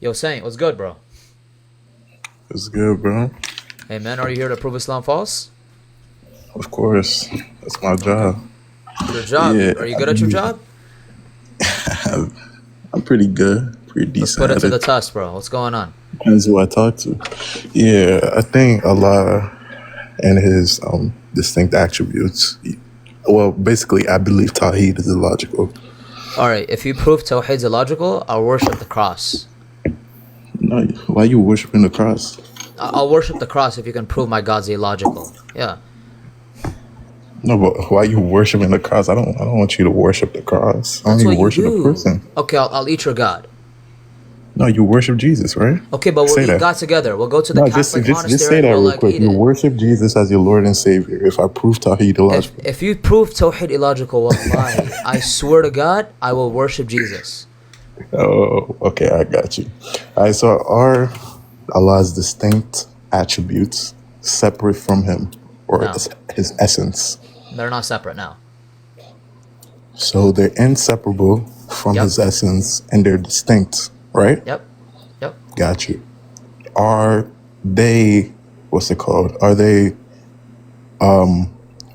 Yo, Saint, what's good, bro? It's good, bro. Hey, man, are you here to prove Islam false? Of course. That's my Okay. job. Your job? Yeah, Are you good at your job? I'm pretty good. Pretty Let's put decent it at to the it. test, bro. What's going on? Depends who I talk to. Yeah, I think Allah and his distinct attributes. Well, basically, I believe Tawhid is illogical. All right, if you prove Tawhid's illogical, I'll worship the cross. No, why you worshiping the cross? I'll worship the cross if you can prove my God's illogical. Yeah. No, but why you worshiping the cross? I don't want you to worship the cross. I That's don't what even you worship the do. person. Okay, I'll eat your God. No, you worship Jesus, right? Okay, but we'll Say eat that. God together. We'll go to the No, Catholic just monastery say and that we'll real like quick. eat You it. worship Jesus as your Lord and Savior. If I prove Tawhid illogical. If you prove Tawhid illogical, wallahi, I swear to God, I will worship Jesus. Oh, okay, I got you. All right, so are Allah's distinct attributes separate from Him or No, His essence? they're not separate now. So they're inseparable from Yep, His essence and they're distinct, right? yep, yep. Got you. Are they, what's it called? Are they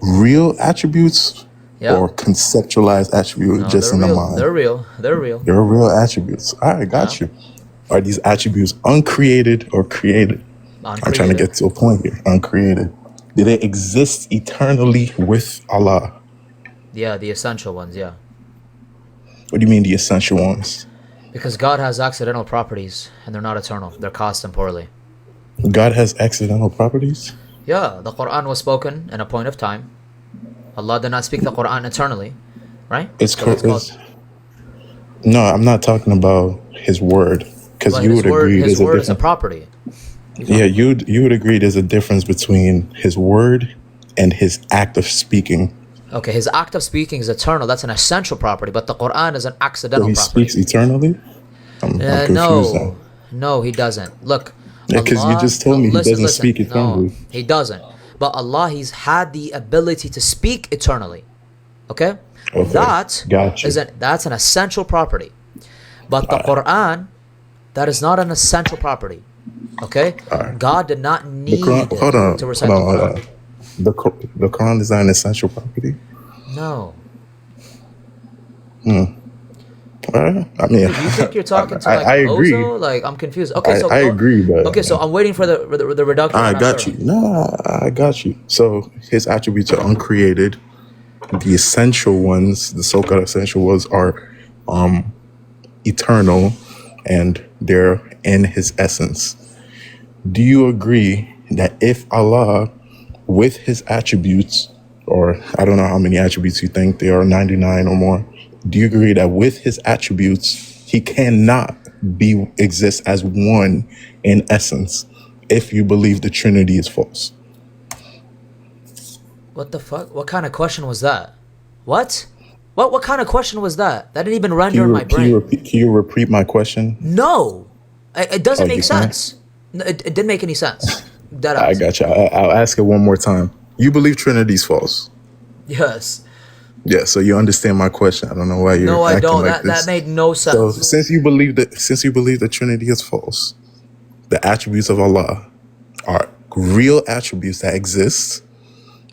real attributes Yeah. or conceptualized attributes No, just they're in the real. mind? They're real. They're real. They're real attributes. All right, Yeah. got you. Are these attributes uncreated or created? I'm trying to Uncreated. get to a point here. Uncreated. Do they exist eternally with Allah? Yeah, the essential ones, yeah. What do you mean the essential ones? Because God has accidental properties and they're not eternal. They're caused temporally. God has accidental properties? Yeah, the Quran was spoken in a point of time. Allah did not speak the Quran eternally, right? It's, So that's called. no, I'm not talking about his word. Because But you would agree his there's a word is a difference. property. Yeah, you would agree there's a difference between his word and his act of speaking. Okay, his act of speaking is eternal. That's an essential property. But the Quran is an So accidental he property. speaks eternally? I'm confused now. No, he doesn't. Look, Yeah, because you Allah. just No, told me he listen, doesn't listen. speak No, eternally. he doesn't. But Allah, He's had the ability to speak eternally. Okay, Okay, got you. that's an essential property. But the Quran, that is not an essential property. Okay, All right. God did not The need Quran, hold on, to hold recite on, the hold Quran. on. The Quran is not an essential property. No. I mean, You think you're talking to like I a agree. bozo? Like, I'm confused. Okay, so I agree, but okay, so I'm waiting for the reductio I ad got you. absurdum. No, I got you. So his attributes are uncreated. The essential ones, the so-called essential ones, are eternal, and they're in his essence. Do you agree that if Allah, with his attributes, or I don't know how many attributes you think there are, 99 or more, do you agree that with his attributes, he cannot exist as one in essence if you believe the Trinity is false? What the fuck? What kind of question was that? What? What kind of question was that? That didn't even render in my brain. Can you repeat my question? No, it doesn't Oh, make you can't? sense. No, it didn't make any sense. Dead I ass. got you. I'll ask it one more time. You believe Trinity is false? Yes. Yeah, so you understand my question. I don't know why you're No, I acting don't. like That this. made no So sense. since you believe the Trinity is false, the attributes of Allah are real attributes that exist.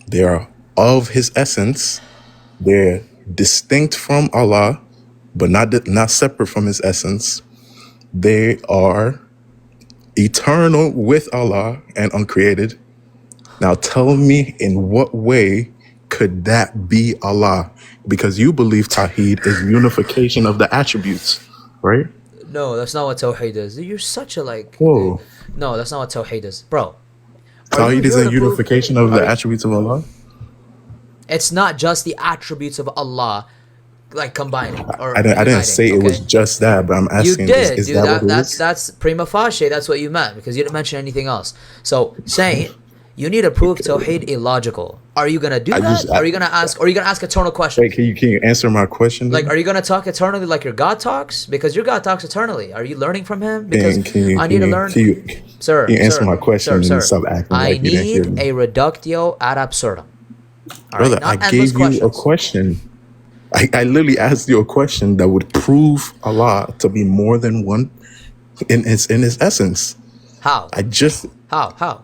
They are of his essence. They're distinct from Allah, but not separate from his essence. They are eternal with Allah and uncreated. Now tell me, in what way could that be Allah? Because you believe Tawhid is unification of the attributes, right? No, that's not what Tawhid is. You're such a like. Whoa. No, that's not what Tawhid is, bro. Are you Tawhid is here a to prove? unification of Are the you, attributes of Allah? it's not just the attributes of Allah, like combining or I didn't uniting. say it was Okay. just that, but I'm You asking, did, is dude. that what it is? That's prima facie. That's what you meant because you didn't mention anything else. So saying you need to prove Tawhid illogical. Are you gonna do that? Are you gonna ask? Or are you gonna ask eternal Wait, questions? can you answer my question? Like, Then? are you gonna talk eternally like your God talks? Because your God talks eternally. Are you learning from Him? Because I need to learn, sir. Can you answer Sir, my question sir, and sir. stop acting I like you didn't hear need me? a reductio ad absurdum. All right, Brother, I not endless gave you a questions. question. I literally asked you a question that would prove Allah to be more than one in his essence. How? I just How?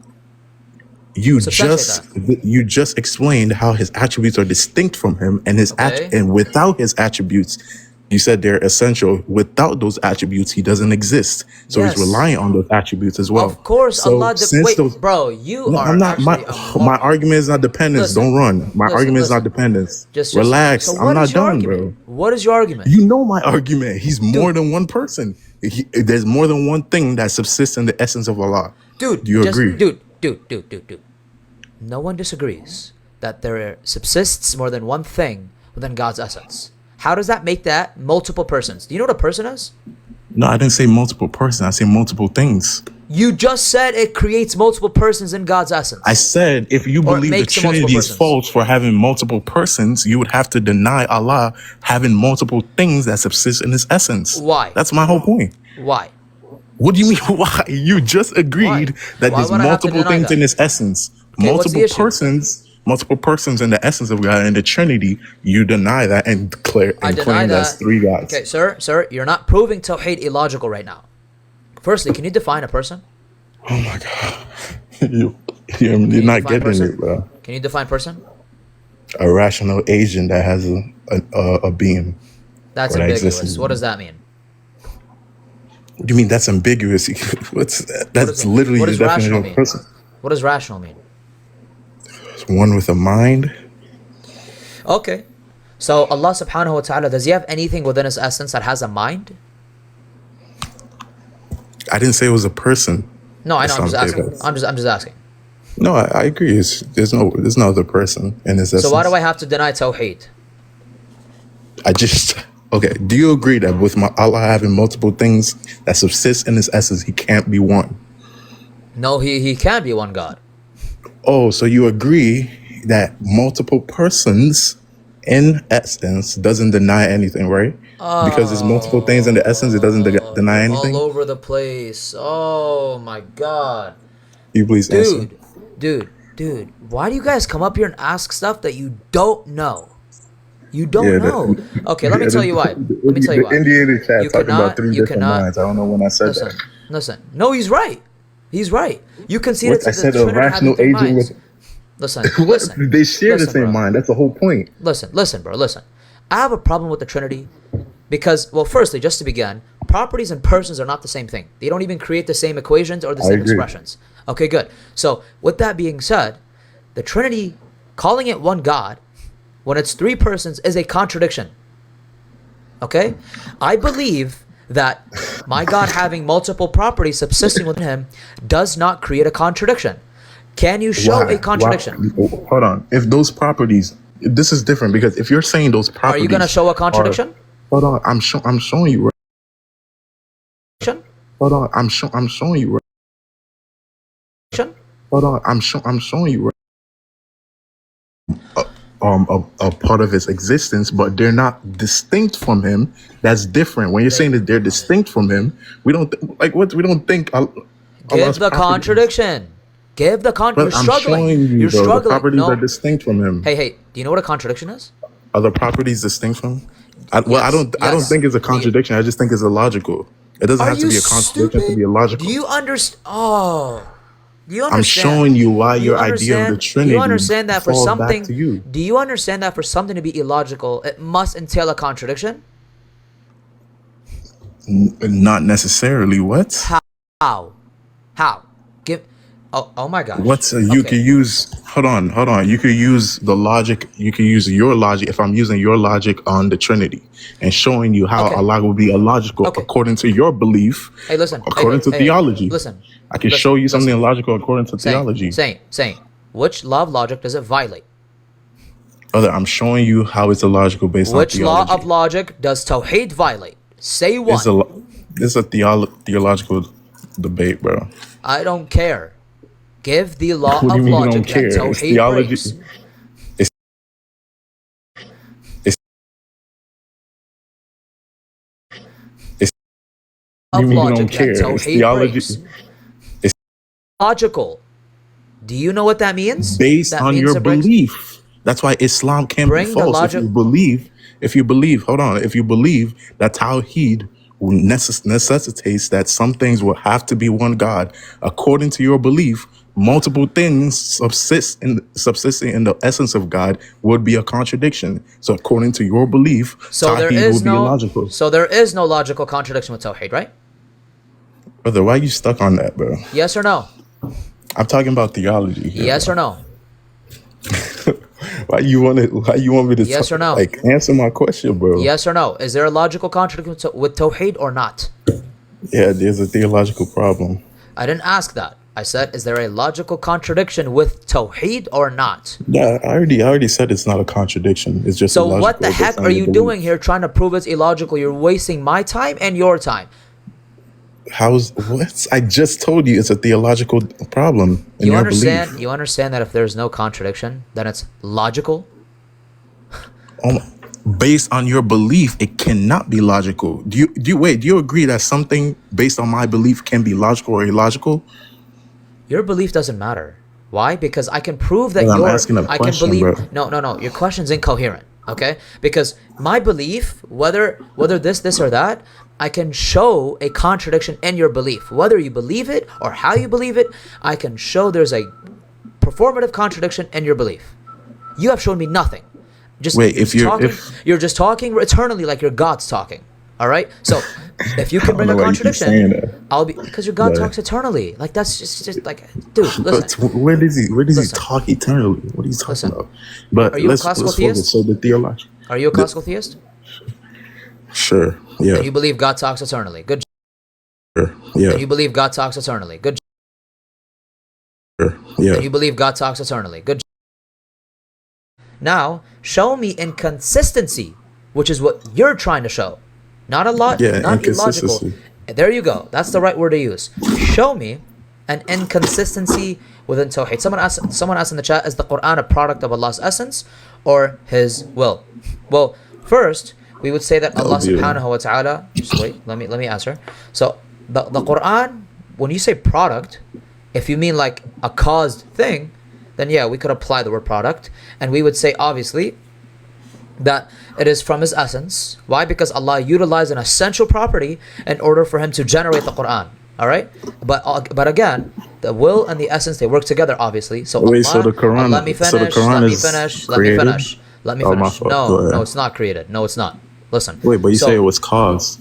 you Substantiate that. you just explained how his attributes are distinct from him, and Okay. and without his attributes, you said they're essential. Without those attributes, he doesn't exist. So he's Yes. relying on those attributes as well. Of course, So Allah. since Wait, those, bro, you no, are I'm not. actually My argument is not dependence. Listen, Don't run. My listen, argument is not listen. dependence. Just Relax. So I'm what not is your done, argument? bro. What is your argument? You know my argument. He's more than one person. There's more than one thing that subsists in the essence of Allah. Dude, Do you agree? Dude. No one disagrees that there subsists more than one thing within God's essence. How does that make that multiple persons? Do you know what a person is? No, I didn't say multiple persons. I said multiple things. You just said it creates multiple persons in God's essence. I said if you Or it believe the makes them multiple Trinity is persons. false for having multiple persons, you would have to deny Allah having multiple things that subsist in his essence. Why? That's my whole point. Why? What do you mean? Why? You just agreed that Why there's would I have to multiple deny things that? in his essence. Okay, what's the Multiple persons in the essence of God in the Trinity. You deny that and declare I and deny claim that. that's three gods. Okay, sir, you're not proving Tawhid illogical right now. Firstly, can you define a person? Oh my God, you're not define getting person? it, bro. Can you define person? A rational agent that has a being. That's Or that ambiguous. exists. What does that mean? What do you mean that's ambiguous? That's literally what the does definition rational of a mean? person. What does rational mean? It's one with a mind. Okay. So Allah subhanahu wa ta'ala, does he have anything within his essence that has a mind? I didn't say it was a person. No, I know, I'm just asking. Islamicpaex. I'm just asking. No, I agree. There's no other person in his essence. So why do I have to deny Tawhid? Okay. Do you agree that with Allah having multiple things that subsist in his essence, he can't be one? No, he can be one God. Oh, so you agree that multiple persons in essence doesn't deny anything, right? Because there's multiple things in the essence, it doesn't deny anything. All over the place. Oh my God. You please answer. Dude, why do you guys come up here and ask stuff that you don't know? You don't know. Okay, let me tell you why. Let me tell you why. The Indian chat You talking cannot- about three you different cannot- minds. I don't know when I said Listen, that. listen. No, he's right. He's right. You conceded What? to I the said a Trinity having rational three agent minds. with. Listen, What? listen. They share the Listen, same bro. mind. That's the whole point. Listen, bro, listen. I have a problem with the Trinity because, well, firstly, just to begin, properties and persons are not the same thing. They don't even create the same equations or the same agree. expressions. Okay, good. So, with that being said, the Trinity, calling it one God, when it's three persons, is a contradiction. Okay? I believe that my God having multiple properties subsisting within him does not create a contradiction. Can you show Why? a contradiction? Why? Hold on. If those properties, this is different because if you're saying those Are properties, you going to show a contradiction? hold on. I'm showing you. Hold on. I'm showing you. Hold on. I'm showing you. A part of his existence, but they're not distinct from him. That's different. When you're saying that they're distinct from him, we don't We don't think. Give the contradiction. Give the But You're I'm struggling. showing you, You're though, the struggling. properties No. are distinct from him. Hey, do you know what a contradiction is? Are the properties distinct from him? I don't yes. think it's a contradiction. I just think it's illogical. It doesn't Are have to you be a contradiction to stupid? be illogical. Do you understand? Oh. Do you understand? I'm showing you why Do you your idea of the understand- Trinity Do you understand that for falls something? back to you. Do you understand that for something to be illogical, it must entail a contradiction? Not necessarily. What? How? Give. Oh my gosh. You could use. Hold on. You could use the logic. You could use your logic. If I'm using your logic on the Trinity and showing you how Okay. Allah will be illogical according to your belief. Hey, listen. According to theology. Listen. I can show you something illogical according to theology. Saying. Which law of logic does it violate? Brother, I'm showing you how it's illogical based Which on theology. law of logic does Tawhid violate? Say one. This is a theological debate, bro. I don't care. Give the law What do you of mean you logic don't care? that It's Tawhid theology. breaks. What do Of you mean you logic don't care? that It's Tawhid theology. breaks. It's Logical. Do you know what that means? based That on means your it breaks- belief. That's why Islam can't Bring be the false. logic- If you believe, hold on, if you believe that Tawhid necessitates that some things will have to be one God. According to your belief, multiple things subsisting in the essence of God would be a contradiction. So according to your belief, Tawhid would be illogical. So there is no logical contradiction with Tawhid, right? Brother, why are you stuck on that, bro? Yes or no? I'm talking about theology here, yes bro. or no? Why you want me to yes or no? Like, answer my question, bro? Yes or no? Is there a logical contradiction with Tawhid or not? Yeah, there's a theological problem. I didn't ask that. I said, is there a logical contradiction with Tawhid or not? Yeah, I already said it's not a contradiction. It's just so illogical. What the heck are you doing here trying to prove it's illogical? You're wasting my time and your time. What? I just told you it's a theological problem in your belief. You understand that if there's no contradiction, then it's logical? Based on your belief, it cannot be logical. Do you agree that something based on my belief can be logical or illogical? Your belief doesn't matter. Why? Because I can prove that I'm asking a question, bro. No. Your question's incoherent. Okay? Because my belief, whether this or that, I can show a contradiction in your belief. Whether you believe it or how you believe it, I can show there's a performative contradiction in your belief. You have shown me nothing. You're just talking eternally like your God's talking. All right? So if you can bring a contradiction, I'll be, because your God talks eternally. Like, that's just like, dude, listen. Where does he talk eternally? What are you talking about? But are you a classical theist? So the theology. Are you a classical theist? Sure. Yeah. And you believe God talks eternally. Good. Sure. Yeah. And you believe God talks eternally. Good. Sure. Yeah. And you believe God talks eternally. Good. Now, show me inconsistency, which is what you're trying to show. Not not illogical. There you go. That's the right word to use. Show me an inconsistency within Tawhid. Someone asked in the chat, is the Quran a product of Allah's essence or His will? Well, first, we would say that Allah subhanahu wa ta'ala, just wait, let me answer. So the Quran, when you say product, if you mean like a caused thing, then yeah, we could apply the word product, and we would say obviously that it is from His essence. Why? Because Allah utilized an essential property in order for Him to generate the Quran. All right, but again, the will and the essence, they work together, obviously. So wait, so the Quran, let me finish. Let me finish. No, it's not created. No, it's not. Listen. Wait, but you say it was caused.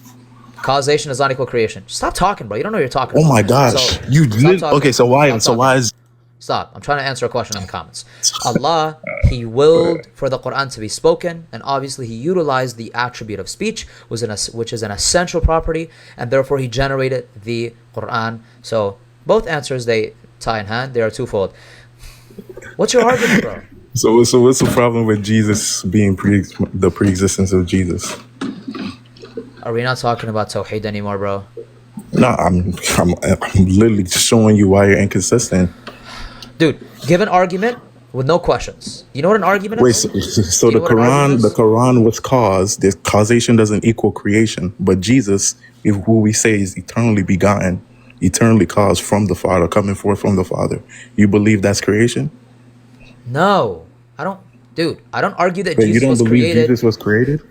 Causation does not equal creation. Stop talking, bro. You don't know what you're talking about. Oh my gosh. Okay, so why is... Stop. I'm trying to answer a question in the comments. Allah, He willed for the Quran to be spoken, and obviously He utilized the attribute of speech, which is an essential property, and therefore He generated the Quran. So both answers, they tie in hand. They are twofold. What's your argument, bro? So what's the problem with Jesus being the pre-existence of Jesus? Are we not talking about Tawhid anymore, bro? No, I'm literally just showing you why you're inconsistent. Dude, give an argument with no questions. You know what an argument is? Wait, so the Quran was caused. The causation doesn't equal creation, but Jesus, who we say is eternally begotten, eternally caused from the Father, coming forth from the Father. You believe that's creation? No, I don't. Dude, I don't argue that Jesus you don't was believe created. Jesus was created?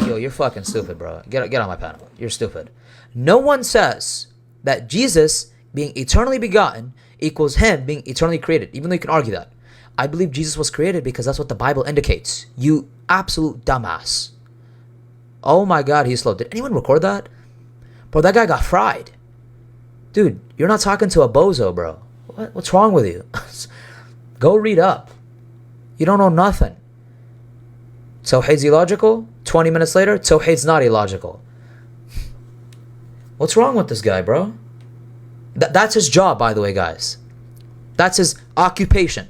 Yo, you're fucking stupid, bro. Get on my panel. You're stupid. No one says that Jesus being eternally begotten equals Him being eternally created, even though you can argue that. I believe Jesus was created because that's what the Bible indicates. You absolute dumbass. Oh my God, he's slow. Did anyone record that? Bro, that guy got fried. Dude, you're not talking to a bozo, bro. What's wrong with you? Go read up. You don't know nothing. Tawhid's illogical. 20 minutes later, Tawhid's not illogical. What's wrong with this guy, bro? That's his job, by the way, guys. That's his occupation.